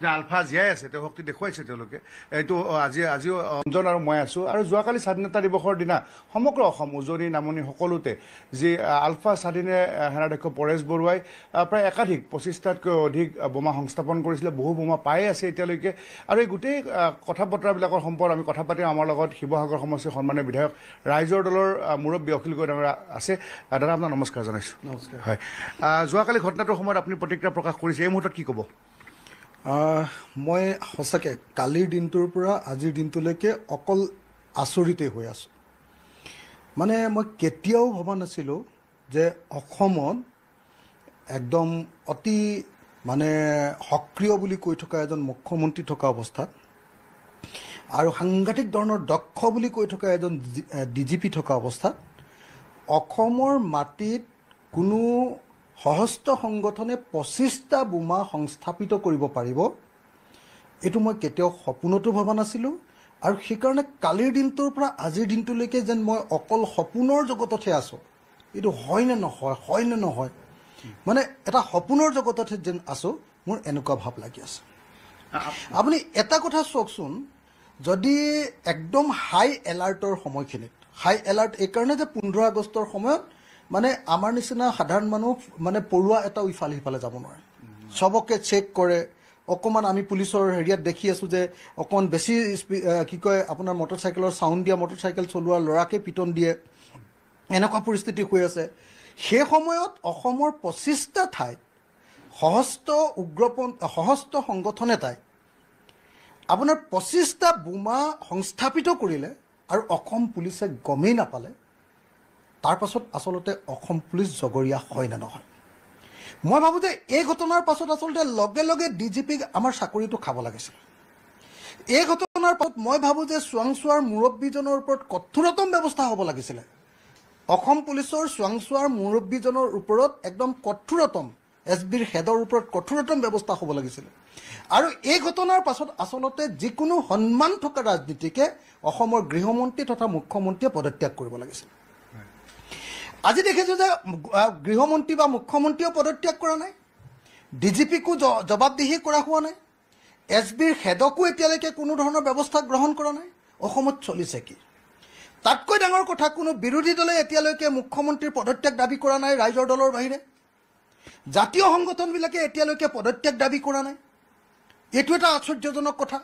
যে আলফা জীয়াই আছে, তেওঁ শক্তি দেখুৱাইছে তেওঁলোকে। এইটো আজিও অঞ্জন আৰু মই আছোঁ। আৰু যোৱাকালি স্বাধীনতা দিৱসৰ দিনা সমগ্ৰ অসম, উজনি নামনি সকলোতে যি আলফা স্বাধীনে সেনাধ্যক্ষ পৰেশ বৰুৱাই প্ৰায় একাধিক 25টাতকৈ অধিক বোমা সংস্থাপন কৰিছিলে। বহু বোমা পাই আছে এতিয়ালৈকে। আৰু এই গোটেই কথা বতৰাবিলাকৰ সম্পৰ্কত আমি কথা পাতিম। আমাৰ লগত শিৱসাগৰ সমষ্টিৰ সন্মানীয় বিধায়ক ৰাইজৰ দলৰ মুৰব্বী অখিল গগৈ ডাঙৰ আছে। দাদা, আপোনাক নমস্কাৰ জনাইছোঁ। নমস্কাৰ। হয়, যোৱাকালি ঘটনাটোৰ সময়ত আপুনি প্ৰতিক্ৰিয়া প্ৰকাশ কৰিছে, এই মুহূৰ্তত কি ক'ব? মই সঁচাকৈ কালিৰ দিনটোৰ পৰা আজিৰ দিনটোলৈকে অকল আচৰিতেই হৈ আছোঁ। মানে মই কেতিয়াও ভবা নাছিলোঁ যে অসমত একদম অতি মানে সক্ৰিয় বুলি কৈ থকা এজন মুখ্যমন্ত্ৰী থকা অৱস্থাত আৰু সাংঘাতিক ধৰণৰ দক্ষ বুলি কৈ থকা এজন DGP থকা অৱস্থাত অসমৰ মাটিত কোনো সশস্ত্ৰ সংগঠনে 25টা বোমা সংস্থাপিত কৰিব পাৰিব, এইটো মই কেতিয়াও সপোনতো ভবা নাছিলোঁ। আৰু সেইকাৰণে কালিৰ দিনটোৰ পৰা আজিৰ দিনটোলৈকে যেন মই অকল সপোনৰ জগততহে আছোঁ। এইটো হয় নে নহয়, হয় নে নহয়, মানে এটা সপোনৰ জগততহে যেন আছোঁ, মোৰ এনেকুৱা ভাৱ লাগি আছে। আপুনি এটা কথা চাওকচোন, যদি একদম হাই এলাৰ্টৰ সময়খিনিত, হাই এলাৰ্ট এইকাৰণে যে 15 আগষ্টৰ সময়ত মানে আমাৰ নিচিনা সাধাৰণ মানুহ মানে পৰুৱা এটাও ইফালে সিফালে যাব নোৱাৰে, চবকে চেক কৰে। অকণমান আমি পুলিচৰ হেৰিয়াত দেখি আছোঁ যে অকণমান বেছি কি কয় আপোনাৰ মটৰচাইকেলৰ চাউণ্ড দিয়া মটৰচাইকেল চলোৱা ল'ৰাকে পিটন দিয়ে, এনেকুৱা পৰিস্থিতি হৈ আছে। সেই সময়ত অসমৰ 25টা ঠাইত সশস্ত্ৰ সংগঠন এটাই আপোনাৰ 25টা বোমা সংস্থাপিত কৰিলে আৰু অসম পুলিচে গমেই নাপালে। তাৰ পাছত আচলতে অসম পুলিচ জগৰীয়া হয় নে নহয়? মই ভাবোঁ যে এই ঘটনাৰ পাছত আচলতে লগে লগে DGPক আমাৰ চাকৰিটো খাব লাগিছিল। এই ঘটনাৰ পাছত মই ভাবোঁ যে চোৱাংচোৱাৰ মুৰব্বীজনৰ ওপৰত কঠোৰতম ব্যৱস্থা হ'ব লাগিছিলে। অসম পুলিচৰ চোৱাংচোৱাৰ মুৰব্বীজনৰ ওপৰত একদম কঠোৰতম, SBৰ হেডৰ ওপৰত কঠোৰতম ব্যৱস্থা হ'ব লাগিছিলে। আৰু এই ঘটনাৰ পাছত আচলতে যিকোনো সন্মান থকা ৰাজনীতিকে অসমৰ গৃহমন্ত্ৰী তথা মুখ্যমন্ত্ৰীয়ে পদত্যাগ কৰিব লাগিছিল। আজি দেখিছোঁ যে গৃহমন্ত্ৰী বা মুখ্যমন্ত্ৰীয়েও পদত্যাগ কৰা নাই, DGPকো জবাবদিহি কৰা হোৱা নাই, SBৰ হেডকো এতিয়ালৈকে কোনো ধৰণৰ ব্যৱস্থা গ্ৰহণ কৰা নাই। অসমত চলিছে কি? তাতকৈ ডাঙৰ কথা, কোনো বিৰোধী দলে এতিয়ালৈকে মুখ্যমন্ত্ৰীৰ পদত্যাগ দাবী কৰা নাই ৰাইজৰ দলৰ বাহিৰে। জাতীয় সংগঠনবিলাকে এতিয়ালৈকে পদত্যাগ দাবী কৰা নাই। এইটো এটা আশ্চৰ্যজনক কথা।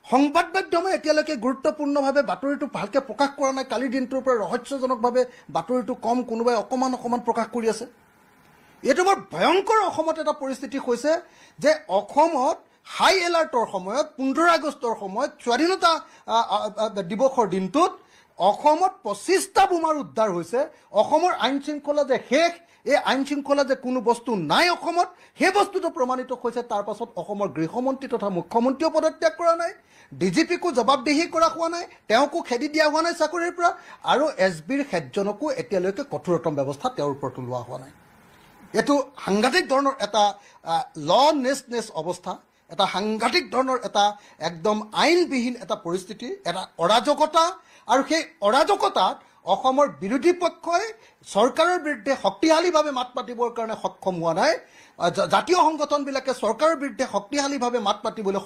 সংবাদ মাধ্যমে এতিয়ালৈকে গুৰুত্বপূৰ্ণভাৱে বাতৰিটো ভালকৈ প্ৰকাশ কৰা নাই। কালিৰ দিনটোৰ পৰা ৰহস্যজনকভাৱে বাতৰিটো কম, কোনোবাই অকণমান প্ৰকাশ কৰি আছে। এইটো বৰ ভয়ংকৰ অসমত এটা পৰিস্থিতি হৈছে যে অসমত হাই এলাৰ্টৰ সময়ত 15 আগষ্টৰ সময়ত স্বাধীনতা দিৱসৰ দিনটোত অসমত 25টা বোমাৰ উদ্ধাৰ হৈছে। অসমৰ আইন শৃংখলা যে শেষ, এই আইন শৃংখলা যে কোনো বস্তু নাই অসমত, সেই বস্তুটো প্ৰমাণিত হৈছে। তাৰ পাছত অসমৰ গৃহমন্ত্ৰী তথা মুখ্যমন্ত্ৰীয়েও পদত্যাগ কৰা নাই, DGPকো জবাবদিহি কৰা হোৱা নাই, তেওঁকো খেদি দিয়া হোৱা নাই চাকৰিৰ পৰা, আৰু SBৰ হেডজনকো এতিয়ালৈকে কঠোৰতম ব্যৱস্থা তেওঁৰ ওপৰতো লোৱা হোৱা নাই। এইটো সাংঘাতিক ধৰণৰ এটা লনেছনেছ অৱস্থা, এটা সাংঘাতিক ধৰণৰ এটা একদম আইনবিহীন এটা পৰিস্থিতি, এটা অৰাজকতা। আৰু সেই অৰাজকতাত অসমৰ বিৰোধী পক্ষই চৰকাৰৰ বিৰুদ্ধে শক্তিশালীভাৱে মাত মাতিবৰ কাৰণে সক্ষম হোৱা নাই, জাতীয় সংগঠনবিলাকে চৰকাৰৰ বিৰুদ্ধে শক্তিশালীভাৱে মাত মাতিবলৈ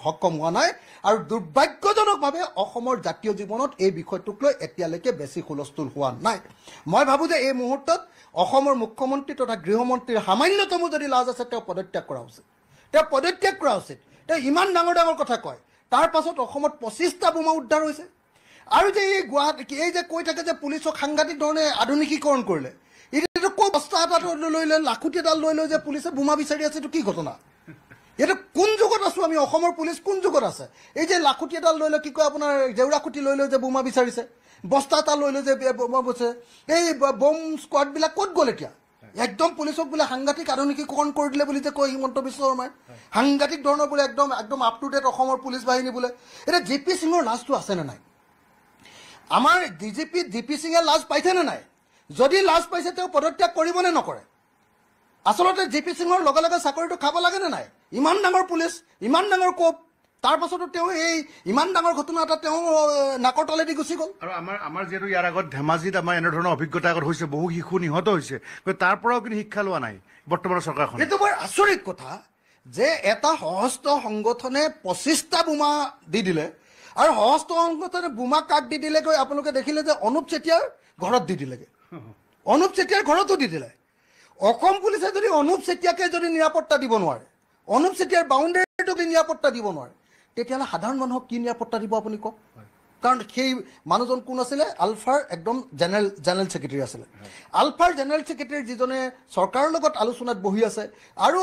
সক্ষম হোৱা নাই। আৰু দুৰ্ভাগ্যজনকভাৱে অসমৰ জাতীয় জীৱনত এই বিষয়টোক লৈ এতিয়ালৈকে বেছি হুলস্থুল হোৱা নাই। মই ভাবোঁ যে এই মুহূৰ্তত অসমৰ মুখ্যমন্ত্ৰী তথা গৃহমন্ত্ৰীৰ সামান্যতমো যদি লাজ আছে, তেওঁ পদত্যাগ কৰা উচিত। তেওঁ পদত্যাগ কৰা উচিত। তেওঁ ইমান ডাঙৰ ডাঙৰ কথা কয়, তাৰ পাছত অসমত 25টা বোমা উদ্ধাৰ হৈছে। আৰু যে এই গুৱাহাটী এই যে কৈ থাকে যে পুলিচক সাংঘাতিক ধৰণে আধুনিকীকৰণ কৰিলে, এতিয়াতো ক'ত বস্তা এটা লৈ লাখুটি এডাল লৈ যে পুলিচে বোমা বিচাৰি আছে, এইটো কি ঘটনা? এইটো কোন যুগত আছোঁ আমি? অসমৰ পুলিচ কোন যুগত আছে? এই যে লাখুটি এডাল লৈ কি কয় আপোনাৰ জেউৰাখুটি লৈ যে বোমা বিচাৰিছে, বস্তা এটা লৈ যে বোমা বৈছে, এই বম স্কোৱাডবিলাক ক'ত গ'ল এতিয়া? একদম পুলিচক বোলে সাংঘাতিক আধুনিকীকৰণ কৰি দিলে বুলি যে কয় হিমন্ত বিশ্ব শৰ্মাই, সাংঘাতিক ধৰণৰ বোলে একদম আপ টু ডেট অসমৰ পুলিচ বাহিনী বোলে। এতিয়া JP সিঙৰ লাজটো আছেনে নাই? আমাৰ DP সিঙে লাজ পাইছেনে নাই? যদি লাজ পাইছে, তেওঁ পদত্যাগ কৰিবনে নকৰে? আচলতে JP সিঙৰ লগে লগে চাকৰিটো খাব লাগেনে নাই? ইমান ডাঙৰ পুলিচ, ইমান ডাঙৰ কোপ, তাৰ পাছতো তেওঁ এই ইমান ডাঙৰ ঘটনা এটা তেওঁ নাকৰ তলেদি গুচি গ'ল। আৰু আমাৰ যিহেতু ইয়াৰ আগত ধেমাজিত আমাৰ এনেধৰণৰ অভিজ্ঞতা আগত হৈছে, বহু শিশু নিহত হৈছে, তাৰ পৰাও কিন্তু শিক্ষা লোৱা নাই বৰ্তমানৰ চৰকাৰখন। এইটো বৰ আচৰিত কথা যে এটা সশস্ত্ৰ সংগঠনে 25টা বোমা দি দিলে আৰু সশস্ত্ৰ সংগঠনে বোমা কাক দি দিলেগৈ আপোনালোকে দেখিলে যে অনুপ চেতিয়াৰ ঘৰত দি দিলেগৈ অনুপ চেতিয়াৰ ঘৰতো দি দিলে অসম পুলিচে যদি অনুপ চেতিয়াকে যদি নিৰাপত্তা দিব নোৱাৰে অনুপ চেতিয়াৰ বাউণ্ডেৰীটোক নিৰাপত্তা দিব নোৱাৰে তেতিয়াহ'লে সাধাৰণ মানুহক কি নিৰাপত্তা দিব আপুনি কওক কাৰণ সেই মানুহজন কোন আছিলে আলফাৰ একদম জেনেৰেল ছেক্ৰেটাৰী আছিলে আলফাৰ জেনেৰেল ছেক্ৰেটাৰী যিজনে চৰকাৰৰ লগত আলোচনাত বহি আছে আৰু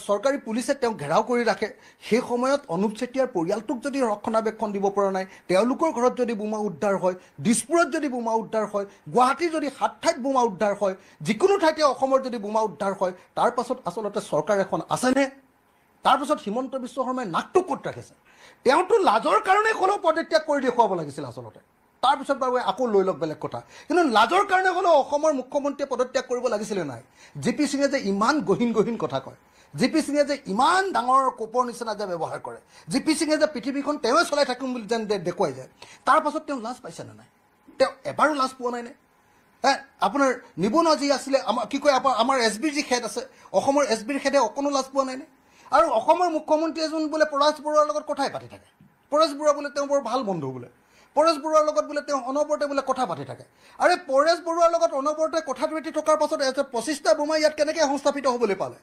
চৰকাৰী পুলিচে তেওঁক ঘেৰাও কৰি ৰাখে সেই সময়ত অনুপ চেতিয়াৰ পৰিয়ালটোক যদি ৰক্ষণাবেক্ষণ দিব পৰা নাই তেওঁলোকৰ ঘৰত যদি বোমা উদ্ধাৰ হয় দিছপুৰত যদি বোমা উদ্ধাৰ হয় গুৱাহাটীৰ যদি 7 ঠাইত বোমা উদ্ধাৰ হয় যিকোনো ঠাইতে অসমৰ যদি বোমা উদ্ধাৰ হয় তাৰ পাছত আচলতে চৰকাৰ এখন আছেনে তাৰপিছত হিমন্ত বিশ্ব শৰ্মাই নাকটো ক'ত ৰাখিছে তেওঁতো লাজৰ কাৰণে হ'লেও পদত্যাগ কৰি দেখুৱাব লাগিছিল আচলতে তাৰপিছত বাৰু আকৌ লৈ লওক বেলেগ কথা কিন্তু লাজৰ কাৰণে হ'লেও অসমৰ মুখ্যমন্ত্ৰীয়ে পদত্যাগ কৰিব লাগিছিলে নাই জি পি সিঙে যে ইমান গহীন কথা কয় জি পি সিঙে যে ইমান ডাঙৰ কোপৰ নিচিনা যে ব্যৱহাৰ কৰে জি পি সিঙে যে পৃথিৱীখন তেওঁৱে চলাই থাকিম বুলি যেন দেখুৱাই যায় তাৰ পাছত তেওঁ লাজ পাইছেনে নাই তেওঁ এবাৰো লাজ পোৱা নাই নে আপোনাৰ নিবনুৱা যি আছিলে আমাৰ কি কয় আমাৰ এছ বিৰ যি হেড আছে অসমৰ এছ বিৰ হেডে অকণো লাজ পোৱা নাই নে আৰু অসমৰ মুখ্যমন্ত্ৰী এজন বোলে পৰেশ বৰুৱাৰ লগত কথাই পাতি থাকে পৰেশ বৰুৱা বোলে তেওঁ বৰ ভাল বন্ধু বোলে পৰেশ বৰুৱাৰ লগত বোলে তেওঁ অনবৰতে বোলে কথা পাতি থাকে আৰু পৰেশ বৰুৱাৰ লগত অনবৰতে কথা পাতি থকাৰ পাছত 25টা বোমা ইয়াত কেনেকৈ সংস্থাপিত হ'বলৈ পালে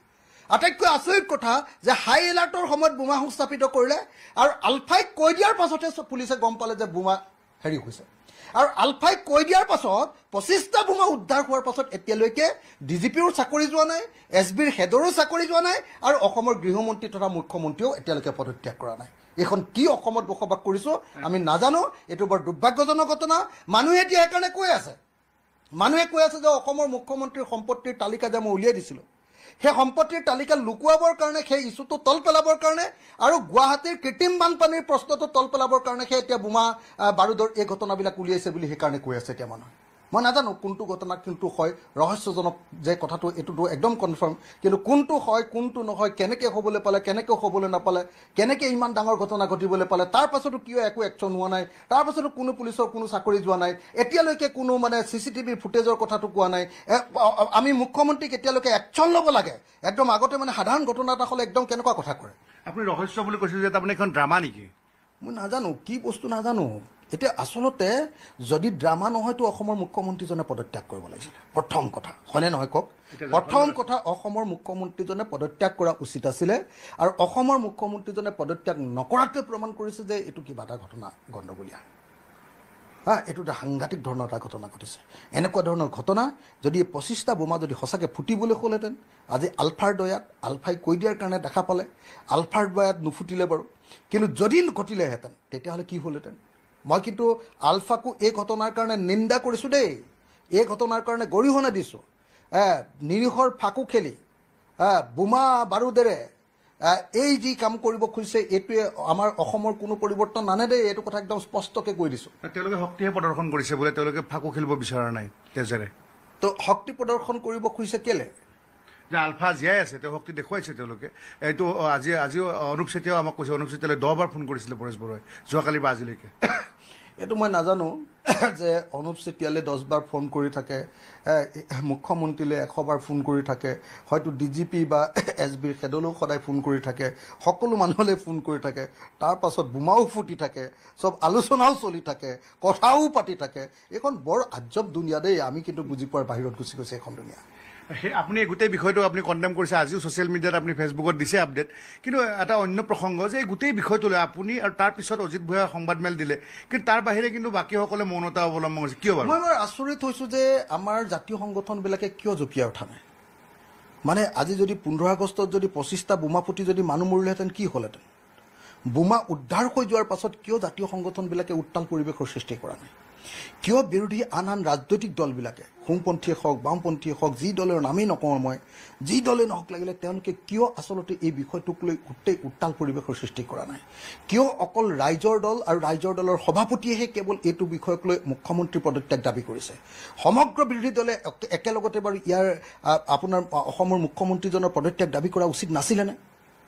আটাইতকৈ আচৰিত কথা যে হাই এলাৰ্টৰ সময়ত বোমা সংস্থাপিত কৰিলে আৰু আলফাইক কৈ দিয়াৰ পাছতহে পুলিচে গম পালে যে বোমা হেৰি হৈছে আৰু আলফাইক কৈ দিয়াৰ পাছত 25টা বোমা উদ্ধাৰ হোৱাৰ পাছত এতিয়ালৈকে ডিজিপিৰো চাকৰি যোৱা নাই এছ বিৰ হেডৰো চাকৰি যোৱা নাই আৰু অসমৰ গৃহমন্ত্ৰী তথা মুখ্যমন্ত্ৰীয়েও এতিয়ালৈকে পদত্যাগ কৰা নাই এইখন কি অসমত বসবাস কৰিছোঁ আমি নাজানো এইটো বৰ দুৰ্ভাগ্যজনক ঘটনা মানুহে এতিয়া সেইকাৰণে কৈ আছে যে অসমৰ মুখ্যমন্ত্ৰীৰ সম্পত্তিৰ তালিকা যে মই উলিয়াই দিছিলোঁ সেই সম্পত্তিৰ তালিকা লুকুৱাবৰ কাৰণে সেই ইছ্যুটো তল পেলাবৰ কাৰণে আৰু গুৱাহাটীৰ কৃত্ৰিম বানপানীৰ প্ৰশ্নটো তল পেলাবৰ কাৰণে সেই এতিয়া বোমা বাৰুদৰ এই ঘটনাবিলাক উলিয়াইছে বুলি সেইকাৰণে কৈ আছে এতিয়া মানুহে মই নাজানো কোনটো ঘটনা কিন্তু হয় ৰহস্যজনক যে কথাটো এইটোতো একদম কনফাৰ্ম কিন্তু কোনটো হয় কোনটো নহয় কেনেকৈ হ'বলৈ পালে কেনেকৈ হ'বলৈ নাপালে কেনেকৈ ইমান ডাঙৰ ঘটনা ঘটিবলৈ পালে তাৰ পাছতো কিয় একো একশ্যন হোৱা নাই তাৰ পাছতো কোনো পুলিচৰ কোনো চাকৰি যোৱা নাই এতিয়ালৈকে কোনো মানে চিচিটিভিৰ ফুটেজৰ কথাটো কোৱা নাই আমি মুখ্যমন্ত্ৰীক এতিয়ালৈকে একশ্যন ল'ব লাগে একদম আগতে মানে সাধাৰণ ঘটনা এটা হ'লে একদম কেনেকুৱা কথা কৰে আপুনি ৰহস্য বুলি কৈছিল যে তাৰমানে এখন ড্ৰামা নেকি মই নাজানো কি বস্তু নাজানো এতিয়া আচলতে যদি ড্ৰামা নহয়তো অসমৰ মুখ্যমন্ত্ৰীজনে পদত্যাগ কৰিব লাগিছিলে প্ৰথম কথা হয়নে নহয় কওক প্ৰথম কথা অসমৰ মুখ্যমন্ত্ৰীজনে পদত্যাগ কৰা উচিত আছিলে আৰু অসমৰ মুখ্যমন্ত্ৰীজনে পদত্যাগ নকৰাটোৱে প্ৰমাণ কৰিছে যে এইটো কিবা এটা ঘটনা গণ্ডগোলীয়া এইটো এটা সাংঘাতিক ধৰণৰ এটা ঘটনা ঘটিছে এনেকুৱা ধৰণৰ ঘটনা যদি 25টা বোমা যদি সঁচাকৈ ফুটিবলৈ হ'লহেঁতেন আজি আলফাৰ দয়াত আলফাই কৈ দিয়াৰ কাৰণে দেখা পালে আলফাৰ দয়াত নুফুটিলে বাৰু কিন্তু যদি ঘটিলেহেঁতেন তেতিয়াহ'লে কি হ'লহেঁতেন মই কিন্তু আলফাকো এই ঘটনাৰ কাৰণে নিন্দা কৰিছোঁ দেই এই ঘটনাৰ কাৰণে গৰিহণা দিছোঁ নিৰীহৰ ফাকু খেলি বোমা বাৰুদেৰে এই যি কাম কৰিব খুজিছে এইটোৱে আমাৰ অসমৰ কোনো পৰিৱৰ্তন নানে দেই এইটো কথা একদম স্পষ্টকৈ কৈ দিছোঁ তেওঁলোকে শক্তিহে প্ৰদৰ্শন কৰিছে বোলে তেওঁলোকে ফাকু খেলিব বিচৰা নাই তেজেৰে তো শক্তি প্ৰদৰ্শন কৰিব খুজিছে কেলে যে আলফা জীয়াই আছে তেওঁ শক্তি দেখুৱাইছে তেওঁলোকে এইটো আজিও অনুপ চেতিয়াও আমাক কৈছে অনুপ চেতিয়ালৈ 10 বাৰ ফোন কৰিছিলে পৰেশ বৰুৱাই যোৱাকালি বা আজিলৈকে এইটো মই নাজানো যে অনুপ চেতিয়ালৈ 10 বাৰ ফোন কৰি থাকে মুখ্যমন্ত্ৰীলৈ 100 বাৰ ফোন কৰি থাকে হয়তো ডিজিপি বা এছ বিৰ হেডলৈও সদায় ফোন কৰি থাকে সকলো মানুহলৈ ফোন কৰি থাকে তাৰ পাছত বোমাও ফুটি থাকে চব আলোচনাও চলি থাকে কথাও পাতি থাকে এইখন বৰ আজব দুনিয়া দেই আমি কিন্তু বুজি পোৱাৰ বাহিৰত গুচি গৈছে এইখন দুনিয়া সেই আপুনি গোটেই বিষয়টো আপুনি কণ্ডেম কৰিছে আজিও ছ'চিয়েল মিডিয়াত আপুনি ফেচবুকত দিছে আপডেট কিন্তু এটা অন্য প্ৰসংগ যে এই গোটেই বিষয়টোলৈ আপুনি আৰু তাৰপিছত অজিত ভূঞাই সংবাদমেল দিলে কিন্তু তাৰ বাহিৰে কিন্তু বাকীসকলে মৌনতা অৱলম্বন কৰিছে কিয় বাৰু মই বৰ আচৰিত হৈছোঁ যে আমাৰ জাতীয় সংগঠনবিলাকে কিয় জঁপিয়াই উঠা নাই মানে আজি যদি 15 আগষ্টত যদি 25টা বোমা ফুটি যদি মানুহ মৰিলেহেঁতেন কি হ'লহেঁতেন বোমা উদ্ধাৰ হৈ যোৱাৰ পাছত কিয় জাতীয় সংগঠনবিলাকে উত্তাল পৰিৱেশৰ সৃষ্টি কৰা নাই কিয় বিৰোধী আন ৰাজনৈতিক দলবিলাকে সোঁপন্থীয়ে হওক বামপন্থীয়ে হওক যি দলৰ নামেই নকওঁ মই যি দলে নহওক লাগিলে তেওঁলোকে কিয় আচলতে এই বিষয়টোক লৈ গোটেই উত্তাল পৰিৱেশৰ সৃষ্টি কৰা নাই কিয় অকল ৰাইজৰ দল আৰু ৰাইজৰ দলৰ সভাপতিয়েহে কেৱল এইটো বিষয়ক লৈ মুখ্যমন্ত্ৰী পদত্যাগ দাবী কৰিছে সমগ্ৰ বিৰোধী দলে একেলগতে বাৰু ইয়াৰ আপোনাৰ অসমৰ মুখ্যমন্ত্ৰীজনৰ পদত্যাগ দাবী কৰা উচিত নাছিলেনে